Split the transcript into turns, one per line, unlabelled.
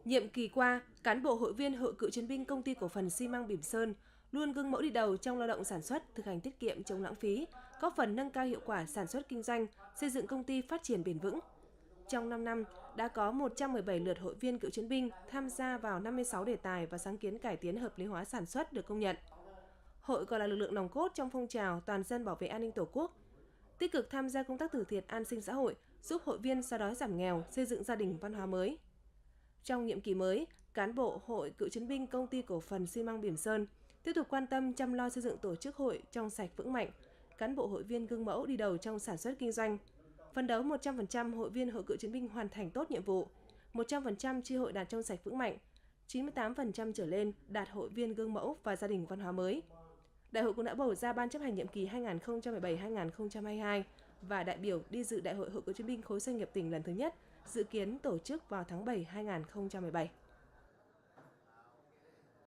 Nhiệm kỳ qua, cán bộ hội viên Hội Cựu chiến binh Công ty Cổ phần xi măng Bỉm Sơn luôn gương mẫu đi đầu trong lao động sản xuất, thực hành tiết kiệm chống lãng phí, góp phần nâng cao hiệu quả sản xuất kinh doanh, xây dựng công ty phát triển bền vững. Trong 5 năm, đã có 117 lượt hội viên cựu chiến binh tham gia vào 56 đề tài và sáng kiến cải tiến hợp lý hóa sản xuất được công nhận. Hội còn là lực lượng nòng cốt trong phong trào toàn dân bảo vệ an ninh Tổ quốc, tích cực tham gia công tác từ thiện an sinh xã hội, giúp hội viên xóa đói giảm nghèo, xây dựng gia đình văn hóa mới. Trong nhiệm kỳ mới, cán bộ Hội Cựu chiến binh Công ty Cổ phần xi măng Bỉm Sơn tiếp tục quan tâm chăm lo xây dựng tổ chức hội trong sạch vững mạnh, cán bộ hội viên gương mẫu đi đầu trong sản xuất kinh doanh, phấn đấu 100% hội viên Hội Cựu chiến binh hoàn thành tốt nhiệm vụ, 100% chi hội đạt trong sạch vững mạnh, 98% trở lên đạt hội viên gương mẫu và gia đình văn hóa mới. Đại hội cũng đã bầu ra ban chấp hành nhiệm kỳ 2017-2022 và đại biểu đi dự Đại hội Hội Cựu chiến binh khối doanh nghiệp tỉnh lần thứ nhất, dự kiến tổ chức vào tháng 7 2017.